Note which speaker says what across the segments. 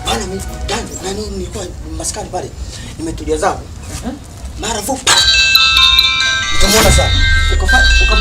Speaker 1: Bana mimi nani nilikuwa maskani pale. Nimetulia zangu. Mara vupa. Nikamwona sana.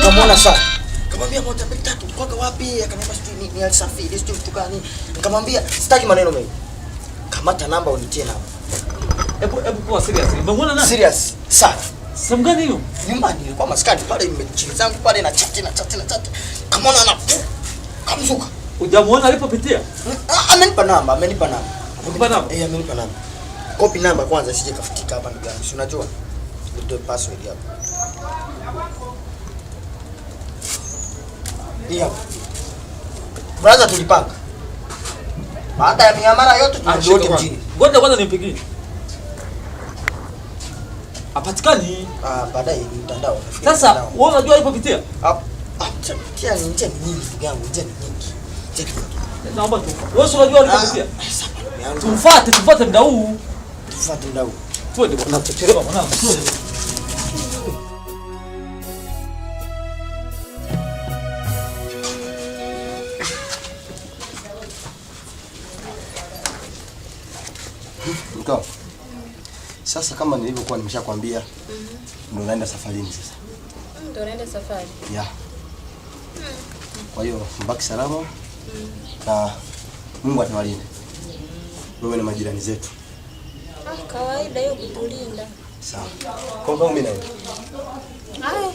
Speaker 1: Ukamwona sana. Nikamwambia moja mbili tatu kwaka wapi? Akaniambia sijui ni alisafiri, sijui kitu gani. Nikamwambia sitaki maneno mengi. Kamata namba unitie namba.
Speaker 2: Hebu kwa serious. Umemuona nani?
Speaker 1: Serious sana.
Speaker 2: Sehemu gani hiyo?
Speaker 1: Nyumbani nilikuwa maskani pale nimechili zangu pale na chati. Kamwona ana kamzuka.
Speaker 2: Hujamuona alipopitia?
Speaker 1: Amenipa namba.
Speaker 2: Amenipa namba?
Speaker 1: Amenipa namba. Copy namba kwanza sije kafutika hapa ndugu yangu. Si unajua? Ndio password hapa. Ndio. Brother tulipanga. Baada ya miamala yote tunarudi mjini.
Speaker 2: Ngoja kwanza nimpigie. Apatikani.
Speaker 1: Baadaye mtandao.
Speaker 2: Sasa wewe unajua alipopitia?
Speaker 1: Tia ni nje nyingi ndugu yangu, nje nyingi.
Speaker 2: Naomba tu. Wewe unajua alipopitia? Tufuate muda huu. Twende bwana, tuchelewa mwanangu.
Speaker 1: Mko. Sasa kama nilivyokuwa nimeshakwambia, ndio naenda safarini sasa.
Speaker 3: Ndio naenda safari.
Speaker 1: Yeah. Kwa hiyo mbaki salama. Na Mungu atawalinde. Wewe na majirani zetu.
Speaker 3: Kawaida hiyo kutulinda.
Speaker 1: Sawa. Kwa mimi naenda.
Speaker 3: Haya.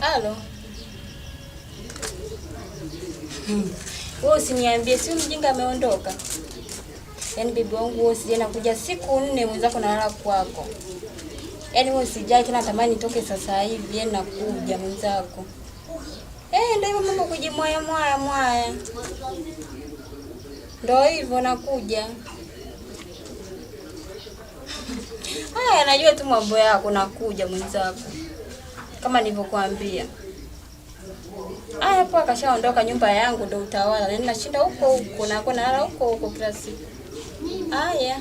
Speaker 3: Halo. Wewe usiniambie si mjinga ameondoka. Yaani bibi wangu wewe usije nakuja siku 4 mwenzako nalala kwako. Yaani wewe usijai tena natamani nitoke sasa hivi yaani nakuja mwenzako. Ndio hivyo mambo kujimwaya. Ndio hivyo nakuja. Haya najua tu mambo yako nakuja mwenzako. Kama nilivyokuambia. Hapo akashaondoka nyumba yangu ndio utawala. Na ninashinda huko na nalala huko kila siku. Haya.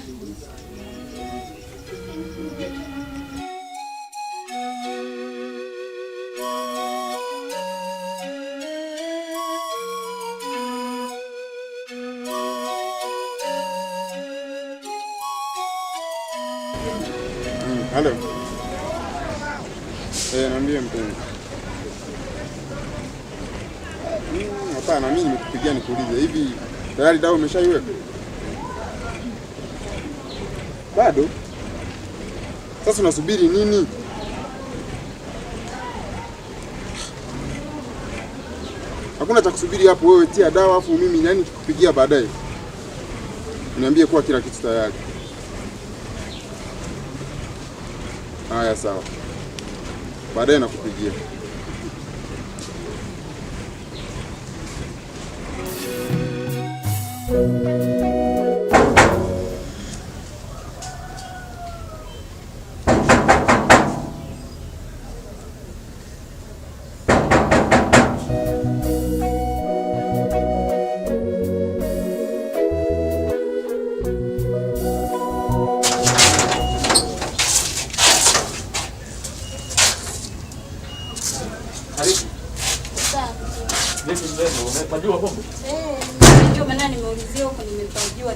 Speaker 4: Halo. Niambie mpenzi. Hapana, mimi nimekupigia nikuulize hivi tayari dawa umeshaiweka? Bado? Sasa unasubiri nini? Hakuna cha kusubiri hapo, wewe tia dawa afu mimi nani kukupigia baadaye. Niambie kuwa kila kitu tayari. Haya sawa. Baadaye nakupigia.
Speaker 2: Unapajua pombe?
Speaker 3: Ndio maana nimeulizia huko nimepajua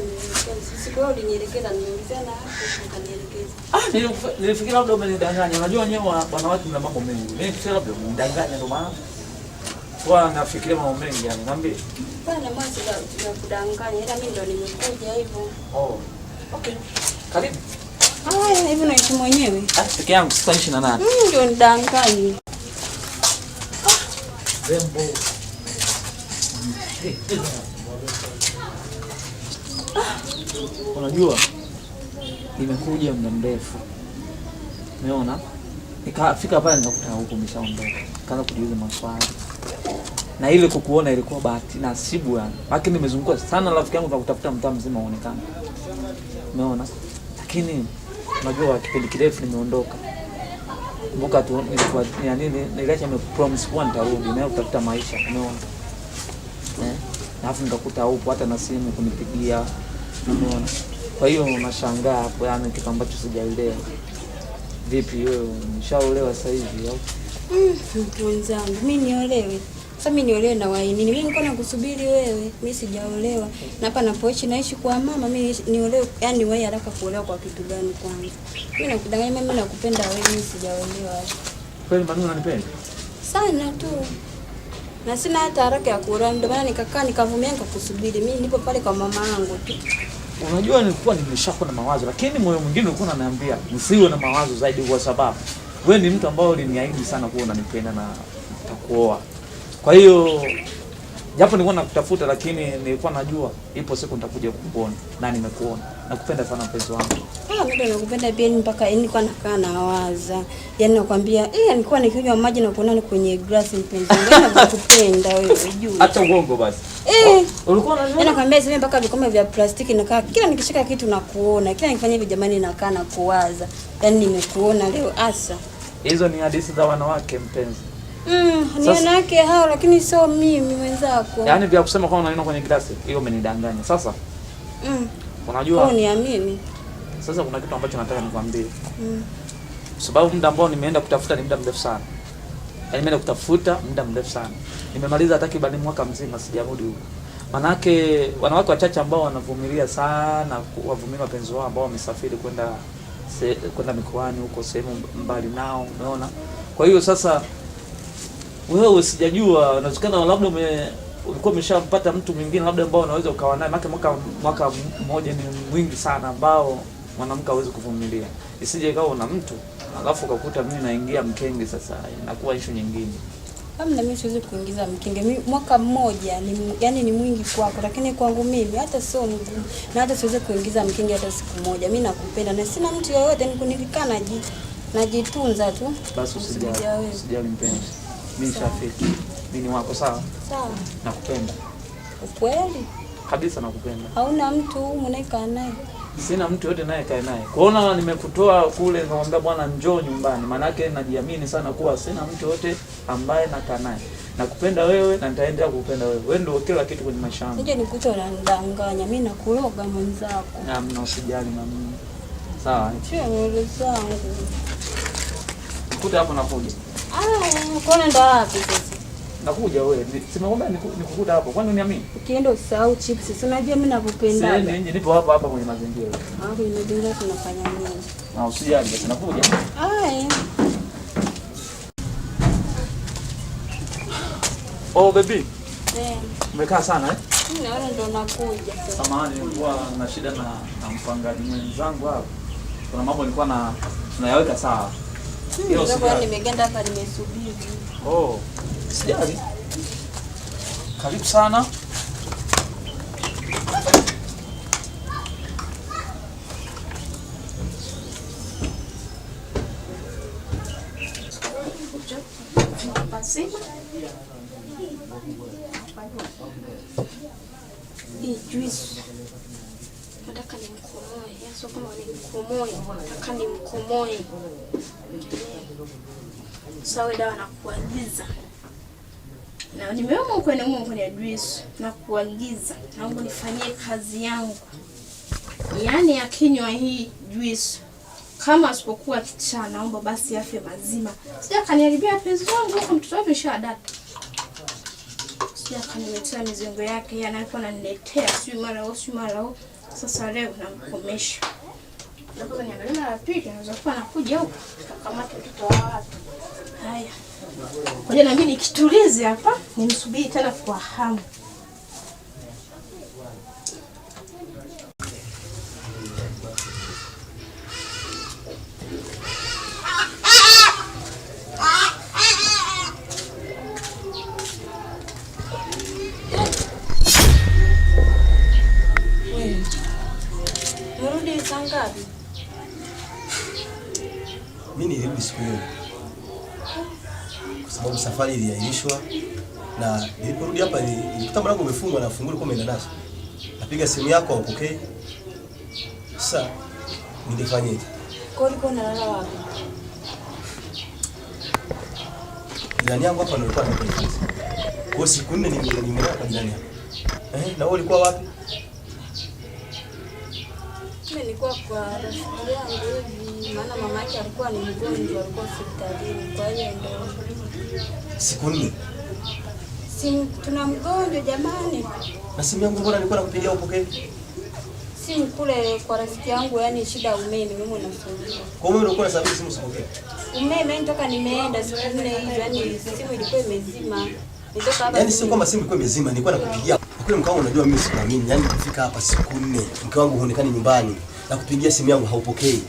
Speaker 3: sisi kwa hiyo ulinielekeza nimeulizia na hapo ukanielekeza.
Speaker 2: Nilifikiri labda umenidanganya. Unajua wenyewe wanawake mna mambo mengi. Mimi fikiri labda umenidanganya ndio maana. Kwa nafikiria mambo mengi yani. Niambie.
Speaker 3: Bwana mwanzo ya kudanganya ila mimi ndio nimekuja hivyo.
Speaker 2: Oh. Okay. Karibu.
Speaker 3: Hivi naishi mwenyewe.
Speaker 2: Peke yangu sitaishi na nani?
Speaker 3: Ndio nidanganya.
Speaker 2: Rembo. Unajua nimekuja muda mrefu. Umeona? Nikafika pale nikakuta huko umeshaondoka. Kaanza kujiuliza maswali. Na ile kukuona ilikuwa bahati nasibu yani. Lakini nimezunguka sana rafiki yangu tunakutafuta mtaa mzima uonekane. Umeona? Lakini unajua kipindi kirefu nimeondoka. Kumbuka tu nilikuwa yani niliacha promise kwa nitarudi na kutafuta maisha. Umeona? Alafu nikakuta upo hata na simu kunipigia. Umeona? Kwa hiyo unashangaa hapo yani kitu ambacho sijaelewa. Vipi wewe umeshaolewa sasa hivi au?
Speaker 3: Mtu wangu, mimi niolewe. Sasa mimi niolewe na waini. Mimi niko nakusubiri wewe. Mimi sijaolewa. Na hapa napoishi naishi kwa mama, mimi niolewe, yani wewe haraka kuolewa kwa kitu gani kwanza? Mimi nakudanganya, mimi nakupenda wewe, mimi sijaolewa.
Speaker 2: Kweli Manu unanipenda?
Speaker 3: Sana tu. Na sina hata haraka ya kuolewa, ndio maana nikakaa nikavumilia nikakusubiri. Mimi nipo pale kwa mama yangu tu.
Speaker 2: Unajua nilikuwa nimeshakuwa na mawazo, lakini moyo mwingine ulikuwa unaniambia usiwe na mawazo zaidi, kwa sababu wewe ni mtu ambao uliniahidi sana kuwa unanipenda na nitakuoa. Kwa hiyo japo nilikuwa nakutafuta, lakini nilikuwa najua ipo siku nitakuja kukuona na nimekuona. Nakupenda sana mpenzi wangu.
Speaker 3: Mimi nakupenda pia, mpaka nilikuwa nakaa na waza. Yaani nakwambia nilikuwa nikinywa maji na kuona kwenye glass mpenzi wangu. Nakupenda wewe juu.
Speaker 2: Hata uongo basi. Ulikuwa unajua?
Speaker 3: Nakwambia sasa mpaka vikombe vya plastiki nakaa kila nikishika kitu na kuona. Kila nikifanya hivi jamani nakaa na kuwaza. Yaani nimekuona leo asa.
Speaker 2: Hizo ni hadithi za wanawake mpenzi.
Speaker 3: Ni wanawake hao, lakini sio mimi mwenzako.
Speaker 2: Yaani vya kusema kwa unaona kwenye glasi, hiyo umenidanganya. Sasa unajua
Speaker 3: niamini.
Speaker 2: Sasa kuna kitu ambacho nataka nikwambie. Sababu muda ambao nimeenda kutafuta ni muda mrefu sana. Yaani nimeenda kutafuta muda mrefu sana. Nimemaliza takriban mwaka mzima sijarudi huko. Manake wanawake wachache ambao wanavumilia sana kuwavumilia wapenzi wao ambao wamesafiri kwenda mikoani huko sehemu mbali nao, umeona? Kwa hiyo sasa wewe sijajua unawezekana labda ulikuwa umeshampata mtu mwingine labda ambao unaweza ukawa naye, mwaka mmoja ni mwingi sana ambao mwanamke hawezi kuvumilia. Isije ikawa una mtu alafu ukakuta mimi naingia mkenge, sasa inakuwa issue nyingine.
Speaker 3: Hamna, mimi siwezi kuingiza mkenge. Mimi mwaka mmoja ni mwingi kwako, lakini kwangu mimi hata sio ngumu. Na hata siwezi kuingiza mkenge hata siku moja. Mimi nakupenda na sina mtu yoyote, nikunikana najitunza tu.
Speaker 2: Basi usijali mpenzi. Mimi shafiki. Mimi ni wako sawa?
Speaker 3: Sawa.
Speaker 2: Nakupenda.
Speaker 3: Ukweli?
Speaker 2: Kabisa nakupenda.
Speaker 3: Hauna mtu unayekaa naye?
Speaker 2: Sina mtu yote naye kae naye. Kuona nimekutoa kule nikamwambia bwana njoo nyumbani. Maana yake najiamini sana kuwa sina mtu yote ambaye nakaa naye. Nakupenda wewe na nitaendelea kukupenda wewe. Wewe ndio kila kitu kwenye maisha yangu.
Speaker 3: Nije nikuta unanidanganya. Mimi nakuloga mwenzako.
Speaker 2: Mna usijali mami. Sawa.
Speaker 3: Sio wewe zangu.
Speaker 2: Nikuta hapo nakuja.
Speaker 3: Unaona ndo wapi sasa?
Speaker 2: Nakuja wewe. Simeomba nikukuta hapo. Kwani uniamini?
Speaker 3: Ukienda usahau chips. Si unajua mimi nakupenda.
Speaker 2: Sasa nje nipo hapa kwenye mazingira.
Speaker 3: Kwenye mazingira tunafanya nini?
Speaker 2: Usijali basi nakuja. Oh baby. Umekaa sana eh?
Speaker 3: Naona ndo nakuja.
Speaker 2: Samahani, nilikuwa na shida na mpangaji mwenzangu hapo. Kuna mambo nilikuwa tunayaweka sawa.
Speaker 3: Ndio nimeganda hapa nimesubiri.
Speaker 2: Sijali. Karibu sana.
Speaker 3: Hii juice nataka nimkomoe, sio kama nimkomoe, nataka nimkomoe. Sawa, dawa na kuagiza. Na nimeomba kwenye juice na kuagiza. Naomba nifanyie kazi yangu. Yaani akinywa hii juice kama asipokuwa kichaa, naomba basi afya mazima. Sija kaniharibia penzi wangu huko, mtoto wangu shadata. Sija kaniletea mizengo yake, yana alikuwa ananiletea sio mara au. Sasa leo namkomesha. Ndipo niangalia na rafiki anaweza kuwa anakuja huko kakamata mtoto wa watu. Haya. Ngoja na mimi nikitulize hapa, nimsubiri tena kwa hamu.
Speaker 1: Mimi nilirudi siku hiyo.
Speaker 5: sababu safari iliahirishwa na niliporudi hapa nilikuta mlango umefungwa na funguo ilikuwa imeenda nazo. Napiga simu yako haupokei. Sasa ningefanyaje?
Speaker 3: Kwa hiyo unalala wapi?
Speaker 5: Jirani yangu hapa ndio alikuwa ananipa. Kwa siku 4 nimelala kwa jirani hapa. Na wewe ulikuwa wapi?
Speaker 3: Mimi nilikuwa kwa rafiki yangu hivi, maana mama yake alikuwa ni mgonjwa, alikuwa hospitalini. Kwa hiyo ndio
Speaker 5: siku 4.
Speaker 3: Simu tuna mgonjwa jamani.
Speaker 5: Na simu yangu mbona nilikuwa nakupigia upokee?
Speaker 3: Simu kule kwa rafiki yangu, yani shida ya umeme mimi nasumbua.
Speaker 5: Kwa hiyo ulikuwa unasafiri simu usipokee?
Speaker 3: Umeme nitoka nimeenda siku 4 hivi, yani simu ilikuwa imezima. Nitoka hapa.
Speaker 5: Yaani sio kwamba simu ilikuwa imezima, nilikuwa nakupigia. Kwa mkao unajua mimi sikuamini. Yaani kufika hapa siku 4, mke wangu huonekani nyumbani na kupigia simu yangu haupokei.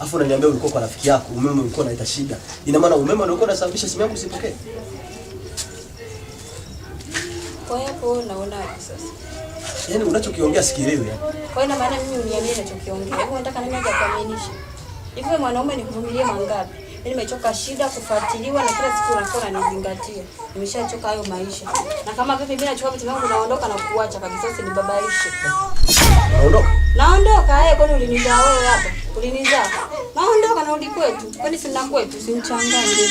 Speaker 5: Alafu unaniambia ulikuwa kwa rafiki yako, umeme ulikuwa unaleta shida. Ina maana umeme ndio ulikuwa unasababisha simu yangu usipokee?
Speaker 3: Kwa hiyo naona sasa.
Speaker 5: Yaani unachokiongea sikielewi yani.
Speaker 3: Kwa hiyo maana mimi uniambie ninachokiongea. Hebu nataka nini aje kuaminisha. Hivi mwanaume nikuvumilie mangapi? Mimi nimechoka shida kufuatiliwa na kila siku unakuwa unanizingatia. Nimeshachoka hayo maisha. Na kama vipi mimi nachukua vitu vyangu naondoka na kuacha kabisa, usinibabaishe.
Speaker 5: Naondoka?
Speaker 3: Naondoka, kwani ulinizaa wewe hapa? Ulinizaa. Naondoka na urudi kwetu. Kwani sina kwetu, usinichanganye.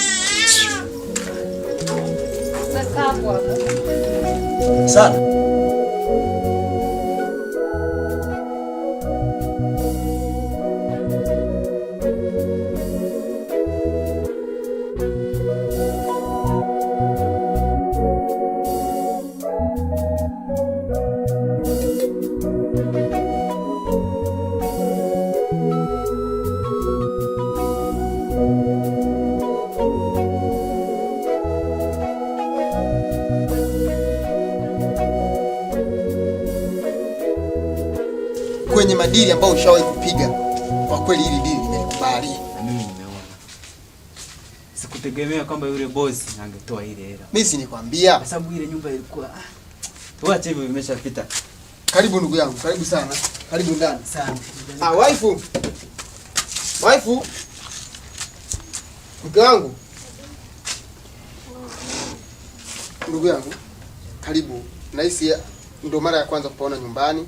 Speaker 3: Sasa hapo.
Speaker 5: Sana.
Speaker 4: Kwenye madili ambayo ushawahi kupiga, kwa kweli hili dili nimekubali.
Speaker 6: Na mimi nimeona. Sikutegemea kwamba yule boss angetoa ile hela.
Speaker 4: Mimi si nikwambia.
Speaker 6: Kwa sababu ile nyumba ilikuwa tuache hivyo imeshapita.
Speaker 4: Karibu ndugu yangu, karibu sana. Karibu ndani.
Speaker 6: Sana.
Speaker 4: Waifu. Waifu. Mke wangu. Ndugu yangu, karibu. Nahisi ndo mara ya kwanza kupaona nyumbani.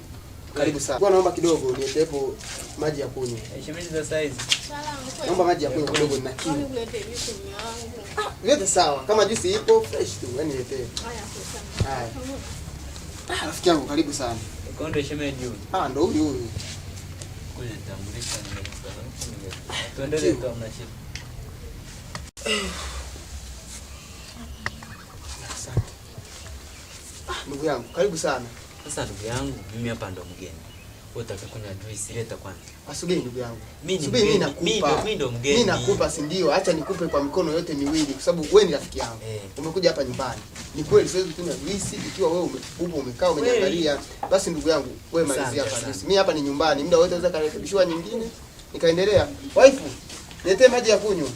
Speaker 4: Karibu sana. Bwana naomba kidogo niletepo maji ya kunywa.
Speaker 6: Shemeji za size.
Speaker 4: Naomba maji ya kunywa kidogo na kiu. Yote sawa. Kama juisi ipo fresh tu, yani niletee. Haya. Rafiki yangu karibu sana.
Speaker 6: Kondo shemeji huyu.
Speaker 4: Ndo huyu.
Speaker 6: Kule nitambulisha nimekuta. Tuendelee kama mnashika.
Speaker 4: Ndugu yangu, karibu sana.
Speaker 6: Sasa ndugu yangu, mimi hapa ndo mgeni. Wewe utakunywa juice, leta kwanza.
Speaker 4: Asubiri ndugu yangu.
Speaker 6: Mimi nakupa. Mimi ndo mgeni.
Speaker 4: Mimi nakupa si ndio? Acha nikupe kwa mikono yote miwili kwa sababu wewe ni rafiki yangu. Umekuja hapa nyumbani. Ni kweli siwezi kunywa juice ikiwa wewe umekaa umeniangalia. Basi ndugu yangu, wewe malizia hapa juice. Mimi hapa ni nyumbani. Muda wote unaweza karekebishwa nyingine. Nikaendelea. Waifu, niletee maji ya kunywa.